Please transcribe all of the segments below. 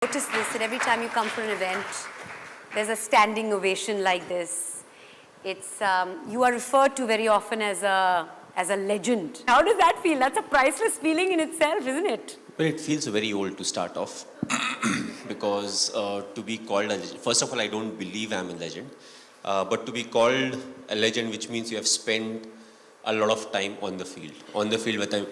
Notice this, that every time you come for an event, there's a standing ovation like this. It's you are referred to very often as a legend. How does that feel? That's a priceless feeling in itself, isn't it? Well, it feels very old to start off because to be called a legend, first of all, I don't believe I'm a legend, but to be called a legend, which means you have spent a lot of time on the field. On the field,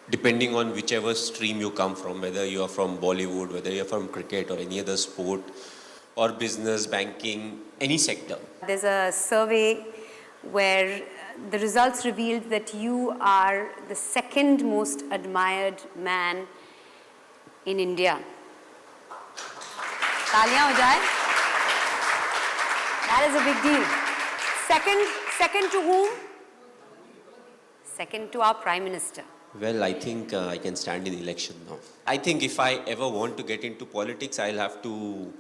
depending on whichever stream you come from, whether you are from Bollywood, whether you're from cricket or any other sport, or business, banking, any sector. There's a survey where the results revealed that you are the second most admired man in India. Taaliyan ho jaye. That is a big deal. Second to whom? Second to our Prime Minister. Well, I think I can stand in election now. I think if I ever want to get into politics, I'll have to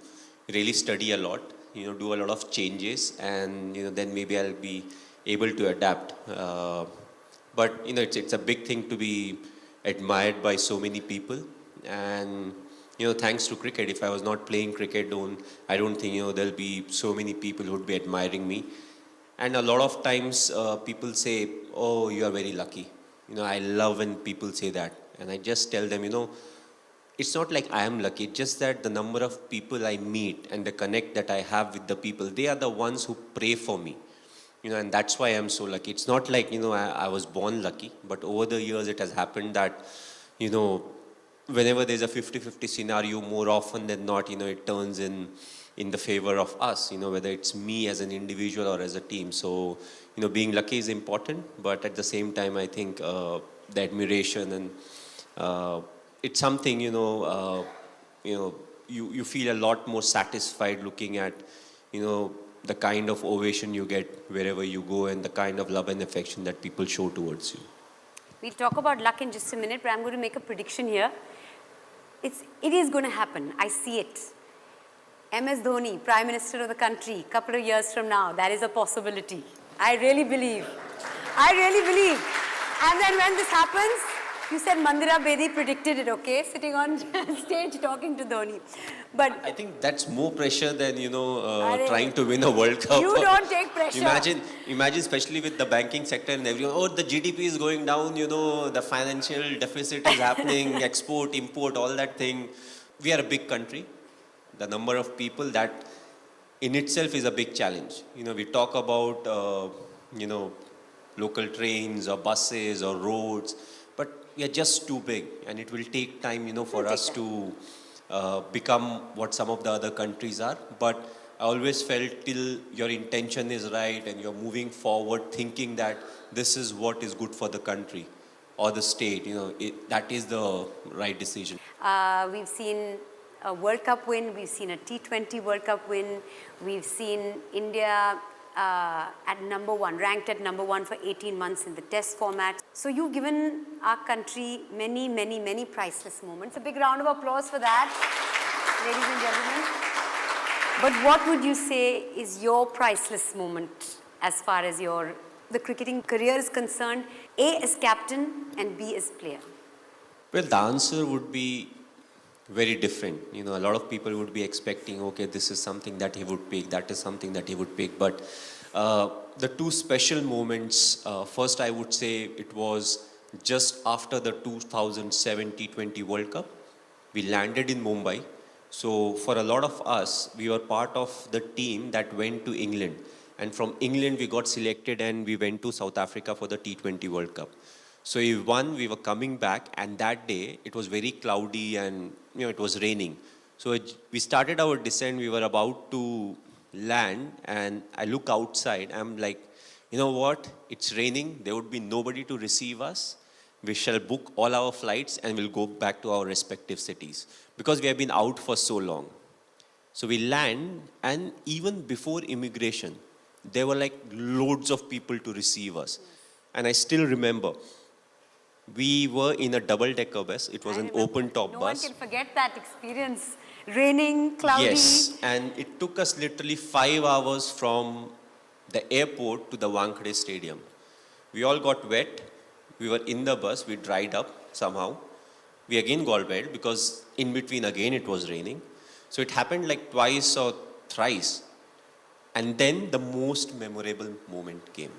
really study a lot, do a lot of changes, and then maybe I'll be able to adapt. But it's a big thing to be admired by so many people, and thanks to cricket. If I was not playing cricket, I don't think there'll be so many people who would be admiring me. And a lot of times people say, "Oh, you are very lucky." I love when people say that, and I just tell them, it's not like I am lucky. It's just that the number of people I meet and the connect that I have with the people, they are the ones who pray for me. And that's why I'm so lucky. It's not like, I was born lucky, but over the years it has happened that, whenever there's a 50-50 scenario, more often than not, it turns in the favor of us, whether it's me as an individual or as a team. So, being lucky is important, but at the same time, I think the admiration and it's something, you feel a lot more satisfied looking at, the kind of ovation you get wherever you go and the kind of love and affection that people show towards you. We'll talk about luck in just a minute, but I'm going to make a prediction here. It is going to happen. I see it. MS Dhoni, Prime Minister of the country, couple of years from now, that is a possibility. I really believe. And then when this happens, you said Mandira Bedi predicted it, okay? Sitting on stage talking to Dhoni. But I think that's more pressure than, trying to win a World Cup. You don't take pressure. Imagine especially with the banking sector and everyone, the GDP is going down, the financial deficit is happening, export, import, all that thing. We are a big country. The number of people, that in itself is a big challenge. We talk about, local trains or buses or roads, but we are just too big, and it will take time, for us to become what some of the other countries are. But I always felt till your intention is right and you're moving forward thinking that this is what is good for the country or the state, that is the right decision. We've seen a World Cup win, we've seen a T20 World Cup win, we've seen India at number one, ranked at number one for 18 months in the test format. So you've given our country many, many, many priceless moments. A big round of applause for that, ladies and gentlemen. But what would you say is your priceless moment as far as the cricketing career is concerned, A as captain and B as player? Well, the answer would be very different. A lot of people would be expecting, okay, this is something that he would pick, that is something that he would pick. But the two special moments, first I would say it was just after the 2007 T20 World Cup. We landed in Mumbai. So for a lot of us, we were part of the team that went to England. And from England, we got selected and we went to South Africa for the T20 World Cup. So we won, we were coming back, and that day it was very cloudy and it was raining. So we started our descent, we were about to land, and I look outside, I'm like, you know what, it's raining, there would be nobody to receive us. We shall book all our flights and we'll go back to our respective cities because we have been out for so long. So we land, and even before immigration, there were like loads of people to receive us. And I still remember, we were in a double-decker bus. It was an open-top bus. No one can forget that experience. Raining, cloudy. Yes, and it took us literally 5 hours from the airport to the Wankhede Stadium. We all got wet. We were in the bus. We dried up somehow. We again got wet because in between again it was raining. So it happened like twice or thrice. And then the most memorable moment came.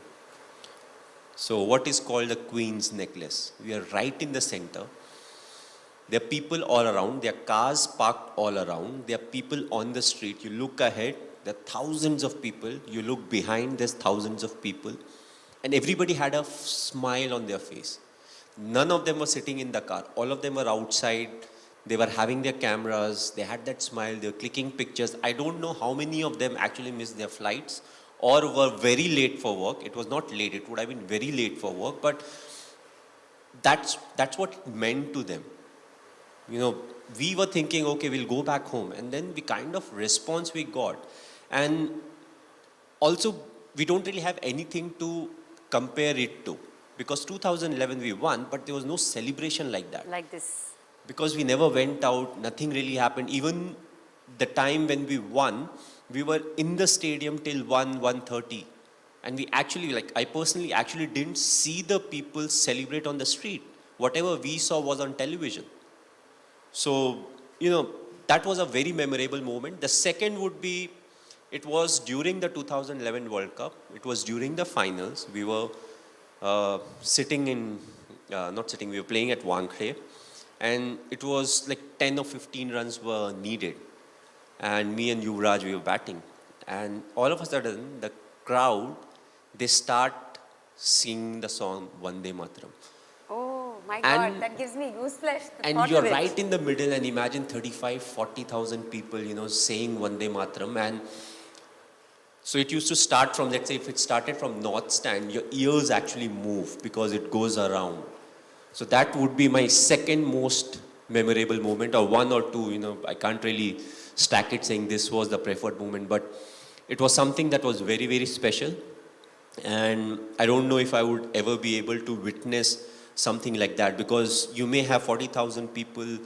So what is called the Queen's necklace? We are right in the center. There are people all around. There are cars parked all around. There are people on the street. You look ahead, there are thousands of people. You look behind, there's thousands of people. And everybody had a smile on their face. None of them were sitting in the car. All of them were outside. They were having their cameras. They had that smile. They were clicking pictures. I don't know how many of them actually missed their flights or were very late for work. It was not late. It would have been very late for work. But that's what it meant to them. You know, we were thinking, okay, we'll go back home. And then the kind of response we got. And also, we don't really have anything to compare it to. Because 2011 we won, but there was no celebration like that. Like this. Because we never went out, nothing really happened. Even the time when we won, we were in the stadium till 1:30. And we actually, like, I personally actually didn't see the people celebrate on the street. Whatever we saw was on television. So, you know, that was a very memorable moment. The second would be, it was during the 2011 World Cup. It was during the finals. We were we were playing at Wankhede. And it was like 10 or 15 runs were needed. And me and Yuvraj, we were batting. And all of a sudden, the crowd, they start singing the song Vande Mataram. Oh my God, that gives me goosebumps. And you're right in the middle, and imagine 40,000 people, you know, saying Vande Mataram. And so it used to start from, let's say, if it started from North Stand, your ears actually move because it goes around. So that would be my second most memorable moment, or one or two, you know, I can't really stack it saying this was the preferred moment, but it was something that was very, very special. And I don't know if I would ever be able to witness something like that, because you may have 40,000 people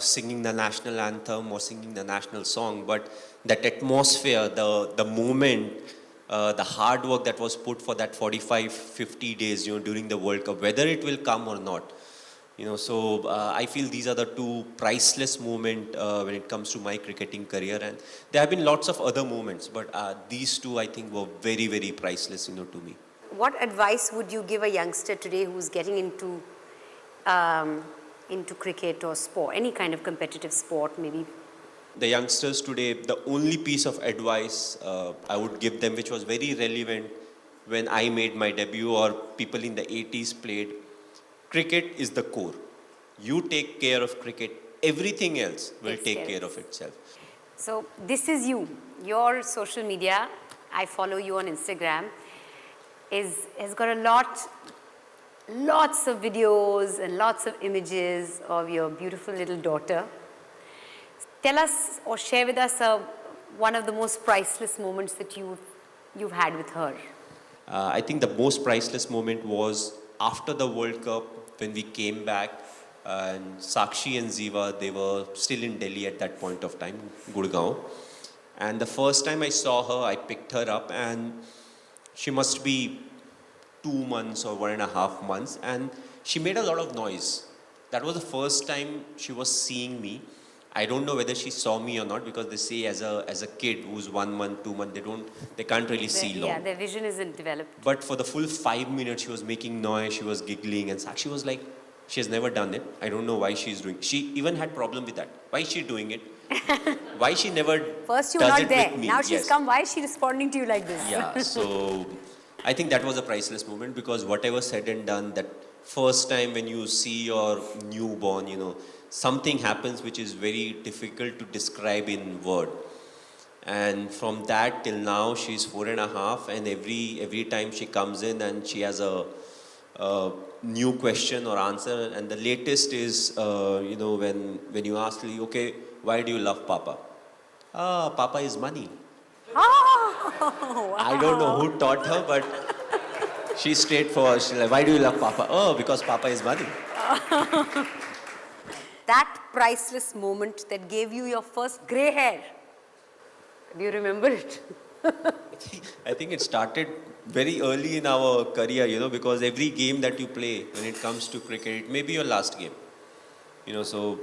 singing the national anthem or singing the national song, but that atmosphere, the moment, the hard work that was put for that 45, 50 days, you know, during the World Cup, whether it will come or not, you know, so I feel these are the two priceless moments when it comes to my cricketing career. And there have been lots of other moments, but these two I think were very, very priceless, you know, to me. What advice would you give a youngster today who's getting into cricket or sport, any kind of competitive sport maybe? The youngsters today, the only piece of advice I would give them, which was very relevant when I made my debut or people in the 80s played, cricket is the core. You take care of cricket, everything else will take care of itself. So this is you. Your social media, I follow you on Instagram, has got lots of videos and lots of images of your beautiful little daughter. Tell us or share with us one of the most priceless moments that you've had with her. I think the most priceless moment was after the World Cup when we came back, and Sakshi and Ziva, they were still in Delhi at that point of time, Gurgaon. And the first time I saw her, I picked her up, and she must be 2 months or 1.5 months, and she made a lot of noise. That was the first time she was seeing me. I don't know whether she saw me or not, because they say as a kid who's 1 month, 2 months, they can't really see long. Yeah, their vision isn't developed. But for the full 5 minutes, she was making noise, she was giggling, and Sakshi was like, she has never done it. I don't know why she's doing it. She even had problem with that. Why is she doing it? Why she never First you does were not it there. with me? Now she's Yes. come. Why is she responding to you like this? Yeah, so I think that was a priceless moment, because whatever said and done, that first time when you see your newborn, you know, something happens which is very difficult to describe in word. And from that till now, she's 4.5, and every time she comes in and she has a new question or answer. And the latest is, you know, when you ask me, okay, why do you love Papa? Papa is money. Oh, wow. I don't know who taught her, but she's straightforward. She's like, why do you love Papa? Oh, because Papa is money. That priceless moment that gave you your first grey hair. Do you remember it? I think it started very early in our career, you know, because every game that you play when it comes to cricket, it may be your last game. You know, so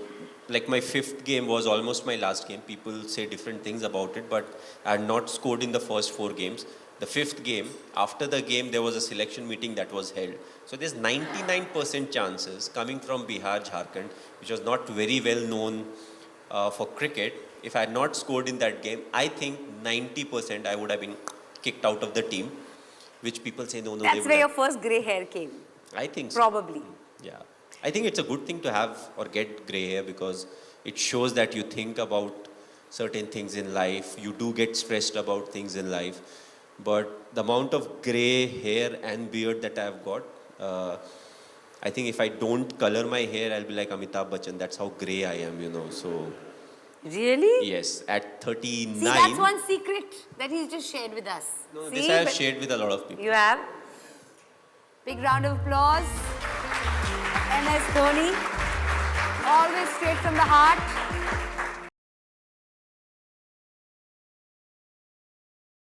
like my fifth game was almost my last game. People say different things about it, but I had not scored in the first 4 games. The fifth game, after the game, there was a selection meeting that was held. So there's 99% chances coming from Bihar, Jharkhand, which was not very well known for cricket. If I had not scored in that game, I think 90% I would have been kicked out of the team, which people say no, they That's would where your have. first grey hair came, I think so. probably. Yeah. I think it's a good thing to have or get grey hair because it shows that you think about certain things in life. You do get stressed about things in life. But the amount of grey hair and beard that I've got, I think if I don't color my hair, I'll be like Amitabh Bachchan. That's how grey I am, So, Really? yes, at 39. See, that's one secret that he's just shared with us. No, See, this I have but shared with a lot of people. you have. Big round of applause. MS Dhoni, always straight from the heart.